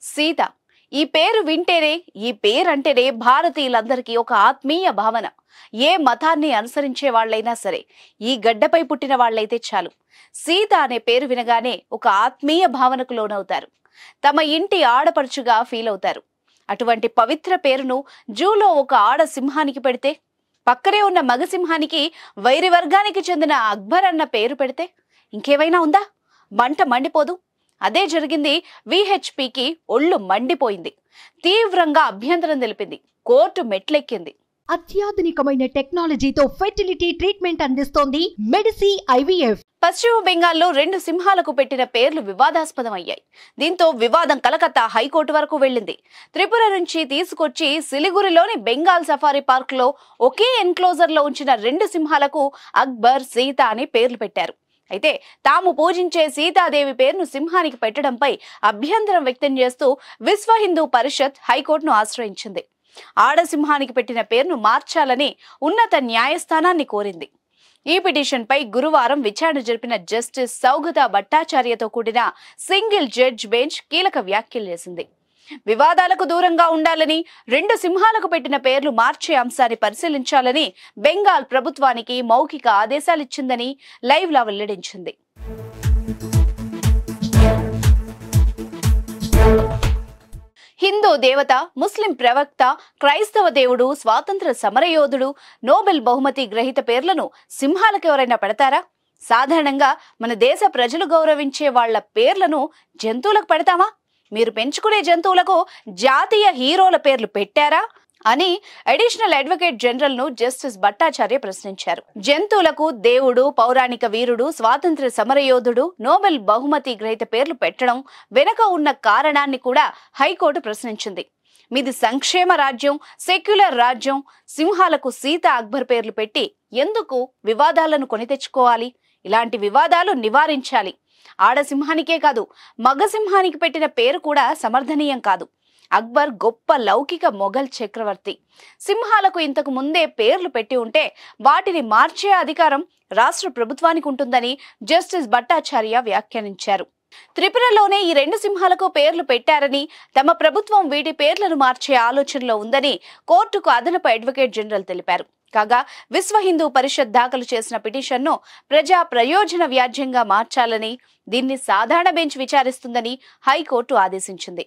సీత ఈ పేరు వింటేనే ఈ పేరంటేనే భారతీయులందరికీ ఒక ఆత్మీయ భావన. ఏ మతాన్ని అనుసరించే వాళ్ళైనా సరే ఈ గడ్డపై పుట్టిన వాళ్ళైతే చాలు సీత అనే పేరు వినగానే ఒక ఆత్మీయ భావనకు లోనవుతారు. తమ ఇంటి ఆడపడుచుగా ఫీల్ అవుతారు. అటువంటి పవిత్ర పేరును జూలో ఒక ఆడ సింహానికి పెడితే, పక్కనే ఉన్న మగ సింహానికి వైరి వర్గానికి చెందిన అక్బర్ అన్న పేరు పెడితే ఇంకేమైనా ఉందా? మంట మండిపోదు. అదే జరిగింది. విహెచ్పికి ఒళ్ళు మండిపోయింది. తీవ్రంగా అభ్యంతరం తెలిపింది. కోర్టు మెట్లెక్కింది. అత్యాధునికమైన టెక్నాలజీతో ఫెర్టిలిటీ ట్రీట్మెంట్ అందిస్తోంది మెడిసి ఐవీఎఫ్. పశ్చిమ బెంగాల్లో 2 సింహాలకు పెట్టిన పేర్లు వివాదాస్పదమయ్యాయి. దీంతో వివాదం కలకత్తా హైకోర్టు వరకు వెళ్లింది. త్రిపుర నుంచి తీసుకొచ్చి సిలిగురిలోని బెంగాల్ సఫారీ పార్క్ లో ఒకే ఎన్క్లోజర్ లో ఉంచిన 2 సింహాలకు అక్బర్, సీత అని పేర్లు పెట్టారు. అయితే తాము పూజించే సీతాదేవి పేరును సింహానికి పెట్టడంపై అభ్యంతరం వ్యక్తం చేస్తూ విశ్వ హిందూ పరిషత్ హైకోర్టును ఆశ్రయించింది. ఆడసింహానికి పెట్టిన పేరును మార్చాలని ఉన్నత న్యాయస్థానాన్ని కోరింది. ఈ పిటిషన్పై గురువారం విచారణ జరిపిన జస్టిస్ సౌగతా భట్టాచార్యతో కూడిన సింగిల్ జడ్జ్ బెంచ్ కీలక వ్యాఖ్యలు చేసింది. వివాదాలకు దూరంగా ఉండాలని, 2 సింహాలకు పెట్టిన పేర్లు మార్చే అంశాన్ని పరిశీలించాలని బెంగాల్ ప్రభుత్వానికి మౌఖిక ఆదేశాలిచ్చిందని లైవ్ లా వెల్లడించింది. హిందూ దేవత, ముస్లిం ప్రవక్త, క్రైస్తవ దేవుడు, స్వాతంత్ర సమరయోధుడు, నోబెల్ బహుమతి గ్రహీత పేర్లను సింహాలకు ఎవరైనా పెడతారా? సాధారణంగా మన దేశ ప్రజలు గౌరవించే వాళ్ల పేర్లను జంతువులకు పెడతామా? మీరు పెంచుకునే జంతువులకు జాతీయ హీరోల పేర్లు పెట్టారా అని అడిషనల్ అడ్వకేట్ జనరల్ ను జస్టిస్ భట్టాచార్య ప్రశ్నించారు. జంతువులకు దేవుడు, పౌరాణిక వీరుడు, స్వాతంత్ర సమరయోధుడు, నోబెల్ బహుమతి గ్రహీత పేర్లు పెట్టడం వెనుక ఉన్న కారణాన్ని కూడా హైకోర్టు ప్రశ్నించింది. మీది సంక్షేమ రాజ్యం, సెక్యులర్ రాజ్యం. సింహాలకు సీత, అక్బర్ పేర్లు పెట్టి ఎందుకు వివాదాలను కొని తెచ్చుకోవాలి? ఇలాంటి వివాదాలు నివారించాలి. ఆడసింహానికే కాదు, మగ సింహానికి పెట్టిన పేరు కూడా సమర్థనీయం కాదు. అక్బర్ గొప్ప లౌకిక మొఘల్ చక్రవర్తి. సింహాలకు ఇంతకు ముందే పేర్లు పెట్టి ఉంటే వాటిని మార్చే అధికారం రాష్ట్ర ప్రభుత్వానికి ఉంటుందని జస్టిస్ భట్టాచార్య వ్యాఖ్యానించారు. త్రిపురలోనే ఈ 2 సింహాలకు పేర్లు పెట్టారని, తమ ప్రభుత్వం వీటి పేర్లను మార్చే ఆలోచనలో ఉందని కోర్టుకు అదనపు అడ్వకేట్ జనరల్ తెలిపారు. కాగా విశ్వ హిందూ పరిషత్ దాఖలు చేసిన పిటిషన్ను ప్రజా ప్రయోజన వ్యాజ్యంగా మార్చాలని, దీన్ని సాధారణ బెంచ్ విచారిస్తుందని హైకోర్టు ఆదేశించింది.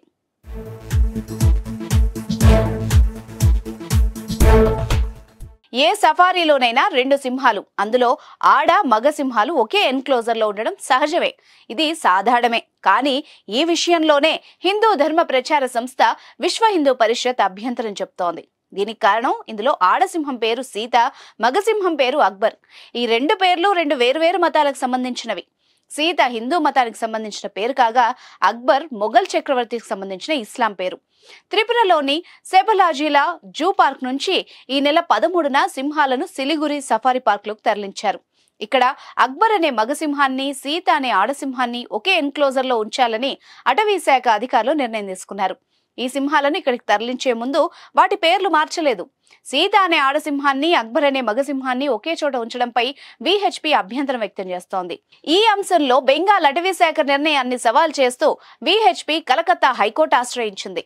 ఏ సఫారీలోనైనా 2 సింహాలు, అందులో ఆడ, మగ సింహాలు ఒకే ఎన్క్లోజర్ లో ఉండడం సహజమే. ఇది సాధారణమే. కానీ ఈ విషయంలోనే హిందూ ధర్మ ప్రచార సంస్థ విశ్వ హిందూ పరిషత్ అభ్యంతరం చెప్తోంది. దీనికి కారణం ఇందులో ఆడసింహం పేరు సీత, మగసింహం పేరు అక్బర్. ఈ 2 పేర్లు 2 వేర్వేరు మతాలకు సంబంధించినవి. సీత హిందూ మతానికి సంబంధించిన పేరు కాగా, అక్బర్ మొఘల్ చక్రవర్తికి సంబంధించిన ఇస్లాం పేరు. త్రిపురలోని సెబలాజిలా జూ పార్క్ నుంచి ఈ నెల 13న సింహాలను సిలిగురి సఫారీ పార్క్ లోకి తరలించారు. ఇక్కడ అక్బర్ అనే మగసింహాన్ని, సీత అనే ఆడసింహాన్ని ఒకే ఎన్క్లోజర్ లో ఉంచాలని అటవీ శాఖ అధికారులు నిర్ణయం తీసుకున్నారు. ఈ సింహాలను ఇక్కడికి తరలించే ముందు వాటి పేర్లు మార్చలేదు. సీత అనే ఆడసింహాన్ని, అక్బర్ అనే మగసింహాన్ని ఒకే చోట ఉంచడంపై విహెచ్పి అభ్యంతరం వ్యక్తం చేస్తోంది. ఈ అంశంలో బెంగాల్ అటవీ శాఖ నిర్ణయాన్ని సవాల్ చేస్తూ విహెచ్పి కలకత్తా హైకోర్టు ఆశ్రయించింది.